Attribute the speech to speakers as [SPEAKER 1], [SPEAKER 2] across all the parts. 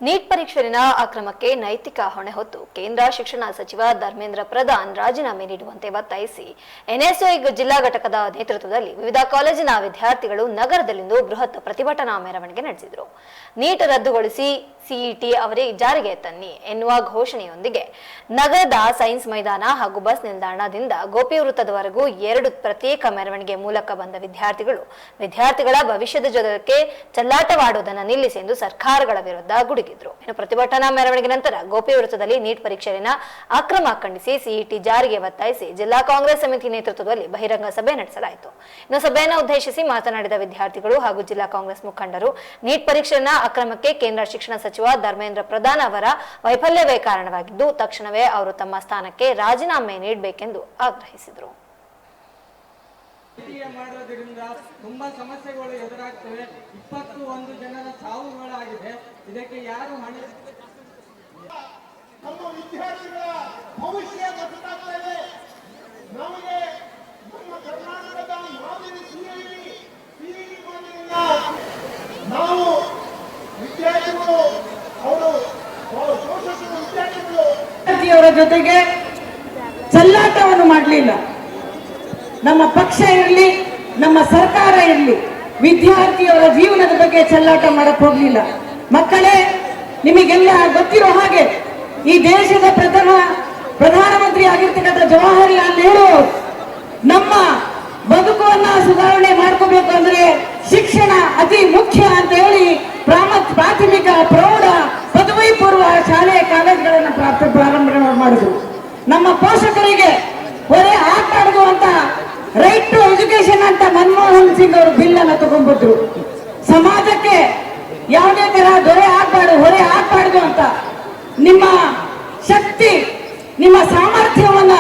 [SPEAKER 1] Neat ಪರೀಕ್ಷೆಯಲ್ಲಿನ ಅಕ್ರಮಕ್ಕೆ ನೈತಿಕ ಹೊಣೆ ಹೊತ್ತು ಕೇಂದ್ರ ಶಿಕ್ಷಣ ಸಚಿವ ಧರ್ಮೇಂದ್ರ ಪ್ರಧಾನ್ ರಾಜೀನಾಮೆ ನೀಡುವಂತೆ ಒತ್ತಾಯಿಸಿ ಎನ್ಎಸ್ಯುಐ ಜಿಲ್ಲಾ ಘಟಕದ ನೇತೃತ್ವದಲ್ಲಿ ವಿವಿಧ ಕಾಲೇಜಿನ ವಿದ್ಯಾರ್ಥಿಗಳು ನಗರದಲ್ಲಿಂದು ಬೃಹತ್ ಪ್ರತಿಭಟನಾ ಮೆರವಣಿಗೆ ನಡೆಸಿದರು. ನೀಟ್ ರದ್ದುಗೊಳಿಸಿ ಸಿಇಟಿ ಅವರಿಗೆ ಜಾರಿಗೆ ತನ್ನಿ ಎನ್ನುವ ಘೋಷಣೆಯೊಂದಿಗೆ ನಗರದ ಸೈನ್ಸ್ ಮೈದಾನ ಹಾಗೂ ಬಸ್ ನಿಲ್ದಾಣದಿಂದ ಗೋಪಿ ವೃತ್ತದವರೆಗೂ 2 ಪ್ರತ್ಯೇಕ ಮೆರವಣಿಗೆ ಮೂಲಕ ಬಂದ ವಿದ್ಯಾರ್ಥಿಗಳ ಭವಿಷ್ಯದ ಜೊತೆಗೆ ಚೆಲ್ಲಾಟವಾಡುವುದನ್ನು ನಿಲ್ಲಿಸಿ ಎಂದು ಸರ್ಕಾರಗಳ ವಿರುದ್ಧ ಗುಡುಗಿದ್ರು. ಇನ್ನು ಪ್ರತಿಭಟನಾ ಮೆರವಣಿಗೆ ನಂತರ ಗೋಪಿ ವೃತ್ತದಲ್ಲಿ ನೀಟ್ ಪರೀಕ್ಷೆಯಲ್ಲಿನ ಅಕ್ರಮ ಖಂಡಿಸಿ ಸಿಇಟಿ ಜಾರಿಗೆ ಒತ್ತಾಯಿಸಿ ಜಿಲ್ಲಾ ಕಾಂಗ್ರೆಸ್ ಸಮಿತಿ ನೇತೃತ್ವದಲ್ಲಿ ಬಹಿರಂಗ ಸಭೆ ನಡೆಸಲಾಯಿತು. ಇನ್ನು ಸಭೆಯನ್ನು ಉದ್ದೇಶಿಸಿ ಮಾತನಾಡಿದ ವಿದ್ಯಾರ್ಥಿಗಳು ಹಾಗೂ ಜಿಲ್ಲಾ ಕಾಂಗ್ರೆಸ್ ಮುಖಂಡರು ನೀಟ್ ಪರೀಕ್ಷೆಯನ್ನ ಅಕ್ರಮಕ್ಕೆ ಕೇಂದ್ರ ಶಿಕ್ಷಣ ಸಚಿವ ಧರ್ಮೇಂದ್ರ ಪ್ರಧಾನ್ ಅವರ ವೈಫಲ್ಯವೇ ಕಾರಣವಾಗಿದ್ದು ತಕ್ಷಣವೇ ಅವರು ತಮ್ಮ ಸ್ಥಾನಕ್ಕೆ ರಾಜೀನಾಮೆ ನೀಡಬೇಕೆಂದು ಆಗ್ರಹಿಸಿದರು.
[SPEAKER 2] ಮಾಡೋದ್ರಿಂದ ತುಂಬಾ ಸಮಸ್ಯೆಗಳು ಎದುರಾಗ್ತವೆ. 21 ಜನರ ಸಾವುಗಳಾಗಿದೆ. ಇದಕ್ಕೆ ಯಾರು ಹೊಣೆ?
[SPEAKER 3] ನಮ್ಮ ವಿದ್ಯಾರ್ಥಿಗಳ ಭವಿಷ್ಯ ಗೊತ್ತಾಗ್ತಾ ಇದೆ. ನಮಗೆ ನಮ್ಮ ಕರ್ನಾಟಕದ ಮಾದರಿ ಸಿಇಟಿ ನಾವು ವಿದ್ಯಾರ್ಥಿಗಳು ಅವರು ಪೋಷಕರು
[SPEAKER 4] ವಿದ್ಯಾರ್ಥಿಯವರ ಜೊತೆಗೆ ಚೆಲ್ಲಾಟವನ್ನು ಮಾಡಲಿಲ್ಲ. ನಮ್ಮ ಪಕ್ಷ ಇರಲಿ, ನಮ್ಮ ಸರ್ಕಾರ ಇರಲಿ, ವಿದ್ಯಾರ್ಥಿಯವರ ಜೀವನದ ಬಗ್ಗೆ ಚೆಲ್ಲಾಟ ಮಾಡಕ್ ಹೋಗ್ಲಿಲ್ಲ. ಮಕ್ಕಳೇ, ನಿಮಗೆಲ್ಲ ಗೊತ್ತಿರೋ ಹಾಗೆ ಈ ದೇಶದ ಪ್ರಧಾನಮಂತ್ರಿ ಆಗಿರ್ತಕ್ಕಂಥ ಜವಾಹರಲಾಲ್ ನೆಹರು ನಮ್ಮ ಬದುಕುವನ್ನ ಸುಧಾರಣೆ ಮಾಡ್ಕೋಬೇಕು ಅಂದ್ರೆ ಶಿಕ್ಷಣ ಅತಿ ಮುಖ್ಯ ಅಂತ ಹೇಳಿ ಪ್ರಾಥಮಿಕ, ಪ್ರೌಢ, ಪದವಿ ಪೂರ್ವ ಶಾಲೆ ಕಾಲೇಜುಗಳನ್ನು ಪ್ರಾರಂಭ ಮಾಡಿದ್ರು. ನಮ್ಮ ಪೋಷಕರಿಗೆ ಹೊರೆ ಆಗ್ಬಾರ್ದು ಅಂತ ರೈಟ್ ಟು ಎಜುಕೇಶನ್ ಅಂತ ಮನಮೋಹನ್ ಸಿಂಗ್ ಅವರು ಬಿಲ್ ಅನ್ನು ತಗೊಂಡ್ಬಿಟ್ರು. ಸಮಾಜಕ್ಕೆ ಯಾವುದೇ ತರ ಹೊರೆ ಆಗ್ಬಾರ್ದು ಅಂತ ನಿಮ್ಮ ಶಕ್ತಿ, ನಿಮ್ಮ ಸಾಮರ್ಥ್ಯವನ್ನ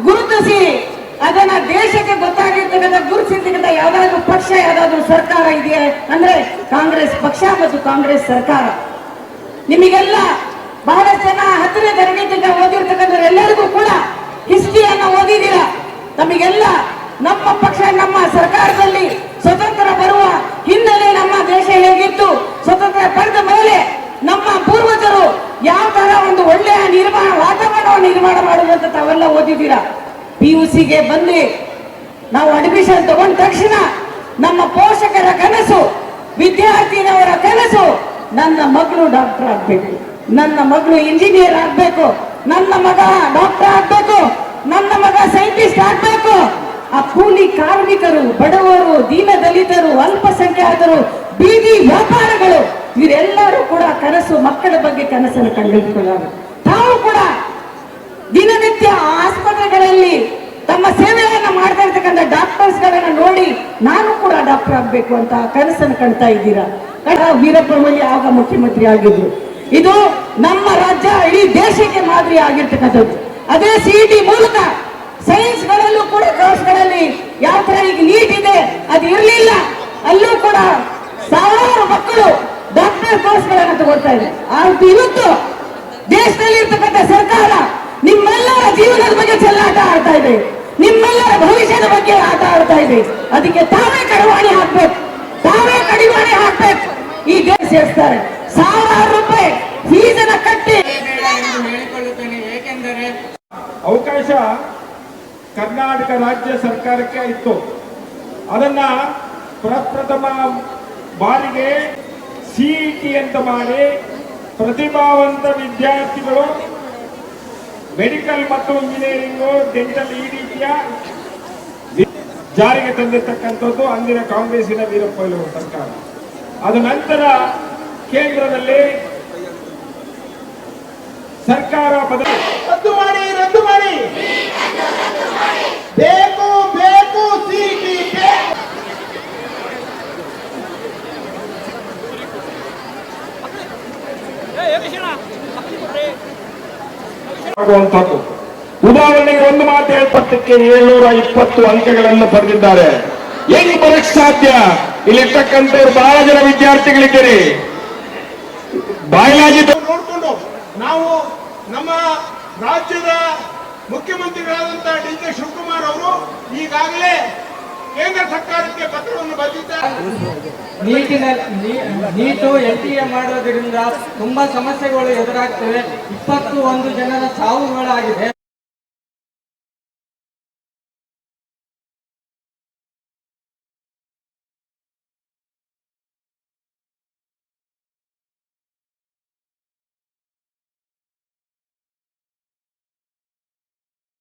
[SPEAKER 4] ಗುರುತಿಸಿ ಅದನ್ನ ದೇಶಕ್ಕೆ ಗೊತ್ತಾಗಿರ್ತಕ್ಕಂಥ ಗುರುತಿಸಿರ್ತಕ್ಕಂಥ ಯಾವ್ದಾದ್ರು ಪಕ್ಷ, ಯಾವ್ದಾದ್ರು ಸರ್ಕಾರ ಇದೆಯಾ ಅಂದ್ರೆ ಕಾಂಗ್ರೆಸ್ ಪಕ್ಷ ಮತ್ತು ಕಾಂಗ್ರೆಸ್ ಸರ್ಕಾರ. ನಿಮಗೆಲ್ಲ ಬಹಳಷ್ಟು ಜನ 10ನೇ ತರಗತಿಯಿಂದ ಓದಿರ್ತಕ್ಕಂಥ ಎಲ್ಲರಿಗೂ ಕೂಡ ಹಿಸ್ಟ್ರಿಯನ್ನ ಓದಿದ್ದೀರಾ. ತಮಗೆಲ್ಲ ನಮ್ಮ ಪಕ್ಷ, ನಮ್ಮ ಸರ್ಕಾರದಲ್ಲಿ ಸ್ವತಂತ್ರ ಬರುವ ಹಿನ್ನೆಲೆ ನಮ್ಮ ದೇಶ ಹೇಗಿತ್ತು, ಸ್ವತಂತ್ರ ಪಡೆದ ಮೇಲೆ ನಮ್ಮ ಪೂರ್ವಜರು ಯಾವ ತರ ಒಂದು ಒಳ್ಳೆಯ ವಾತಾವರಣವನ್ನು ನಿರ್ಮಾಣ ಮಾಡುವಂತ ತಾವೆಲ್ಲ ಓದಿದ್ದೀರಾ. PUCಗೆ ಬಂದು ನಾವು ಅಡ್ಮಿಷನ್ ತಗೊಂಡ ತಕ್ಷಣ ನಮ್ಮ ಪೋಷಕರ ಕನಸು, ವಿದ್ಯಾರ್ಥಿನವರ ಕನಸು, ನನ್ನ ಮಗಳು ಡಾಕ್ಟರ್ ಆಗ್ಬೇಕು, ನನ್ನ ಮಗಳು ಇಂಜಿನಿಯರ್ ಆಗ್ಬೇಕು, ನನ್ನ ಮಗ ಡಾಕ್ಟರ್ ಆಗ್ಬೇಕು, ನನ್ನ ಮಗ ಸೈಂಟಿಸ್ಟ್ ಆಗ್ಬೇಕು. ಆ ಕೂಲಿ ಕಾರ್ಮಿಕರು, ಬಡವರು, ದೀನ ದಲಿತರು, ಅಲ್ಪಸಂಖ್ಯಾತರು, ಬೀದಿ ವ್ಯಾಪಾರಗಳು ಇವರೆಲ್ಲರೂ ಕೂಡ ಕನಸು, ಮಕ್ಕಳ ಬಗ್ಗೆ ಕನಸನ್ನು ಕಂಡುಕೊಳ್ಳೋರು. ತಾವು ಕೂಡ ದಿನನಿತ್ಯ ಆಸ್ಪತ್ರೆಗಳಲ್ಲಿ ತಮ್ಮ ಸೇವೆಯನ್ನ ಮಾಡ್ತಾ ಇರ್ತಕ್ಕಂಥ ಡಾಕ್ಟರ್ಸ್ ಗಳನ್ನ ನೋಡಿ ನಾನು ಕೂಡ ಡಾಕ್ಟರ್ ಆಗ್ಬೇಕು ಅಂತ ಕನಸನ್ನು ಕಾಣ್ತಾ ಇದ್ದೀರಾ. ವೀರಪ್ಪ ಮೊಯ್ಲಿ ಆಗ ಮುಖ್ಯಮಂತ್ರಿ ಆಗಿದ್ರು. ಇದು ನಮ್ಮ ರಾಜ್ಯ ಇಡೀ ದೇಶಕ್ಕೆ ಮಾದರಿ ಆಗಿರ್ತಕ್ಕಂಥದ್ದು. ಅದೇ ಸಿಇಟಿ ಮೂಲಕ ಸೈನ್ಸ್ ಗಳಲ್ಲೂ ಕೂಡ ಕೋರ್ಸ್ಗಳಲ್ಲಿ ಯಾವ ತರ ಈಗ ನೀಟ್ ಇದೆ ಅದು ಇರಲಿಲ್ಲ. ಅಲ್ಲೂ ಕೂಡ ಸಾವಿರಾರು ಮಕ್ಕಳು ಡಾಕ್ಟರ್ ಕೋರ್ಸ್ ಗಳನ್ನ ತಗೊಳ್ತಾ ಇದೆ. ಇವತ್ತು ದೇಶದಲ್ಲಿ ಇರ್ತಕ್ಕಂಥ ಸರ್ಕಾರ ನಿಮ್ಮೆಲ್ಲರ ಜೀವನದ ಬಗ್ಗೆ ಚೆಲ್ಲಾಟ ಆಡ್ತಾ ಇದೆ, ನಿಮ್ಮೆಲ್ಲರ ಭವಿಷ್ಯದ ಬಗ್ಗೆ ಆಟ ಆಡ್ತಾ ಇದೆ. ಅದಕ್ಕೆ ತಾವೇ ಕಡಿವಾಣ ಹಾಕ್ಬೇಕು. ಈ ದೇಶ ಸೇರಿಸ್ತಾರೆ. ಸಾವಿರಾರು ರೂಪಾಯಿ ಫೀಸನ್ನ ಕಟ್ಟಿ
[SPEAKER 2] ಹೇಳಿಕೊಳ್ಳುತ್ತೇನೆ. ಏಕೆಂದರೆ
[SPEAKER 5] ಅವಕಾಶ ಕರ್ನಾಟಕ ರಾಜ್ಯ ಸರ್ಕಾರಕ್ಕೆ ಇತ್ತು. ಅದನ್ನ ಪ್ರಪ್ರಥಮ ಬಾರಿಗೆ ಸಿಇಟಿ ಅಂತ ಮಾಡಿ ಪ್ರತಿಭಾವಂತ ವಿದ್ಯಾರ್ಥಿಗಳು ಮೆಡಿಕಲ್ ಮತ್ತು ಇಂಜಿನಿಯರಿಂಗು, ಡೆಂಟಲ್ ಈ ರೀತಿಯ ಜಾರಿಗೆ ತಂದಿರತಕ್ಕಂಥದ್ದು ಅಂದಿನ ಕಾಂಗ್ರೆಸ್ಸಿನ ವೀರಪ್ಪ ಮೊಯ್ಲಿ ಸರ್ಕಾರ. ಅದ ನಂತರ ಕೇಂದ್ರದಲ್ಲಿ ಸರ್ಕಾರ
[SPEAKER 3] ರದ್ದು ಮಾಡಿ ಬೇಕು ಸಿಇಟಿ
[SPEAKER 5] ಆಗುವಂತದ್ದು. ಉದಾಹರಣೆಗೆ ಒಂದು ಮಾತು ಹೇಳ್ಪಟ್ಟಕ್ಕೆ 720 ಅಂಕಗಳನ್ನು ಬರೆದಿದ್ದಾರೆ. ಹೆಂಗ್ ಬರಕ್ ಸಾಧ್ಯ? ಇಲ್ಲಿರ್ತಕ್ಕಂಥವ್ರು ಬಹಳ ಜನ ವಿದ್ಯಾರ್ಥಿಗಳಿದ್ದೀರಿ. ಬಯಾಲಜಿ
[SPEAKER 3] ನೋಡ್ಕೊಂಡು ನಾವು ನಮ್ಮ ರಾಜ್ಯದ ಮುಖ್ಯಮಂತ್ರಿಗಳಾದಂತಹ DK ಶಿವಕುಮಾರ್ ಅವರು ಈಗಾಗಲೇ ಕೇಂದ್ರ ಸರ್ಕಾರಕ್ಕೆ ಪತ್ರವನ್ನು ಬರೆದಿದ್ದಾರೆ.
[SPEAKER 2] ನೀಟು NTA ಮಾಡೋದ್ರಿಂದ ತುಂಬಾ ಸಮಸ್ಯೆಗಳು ಎದುರಾಗ್ತವೆ. 21 ಜನರ ಸಾವುಗಳಾಗಿದೆ.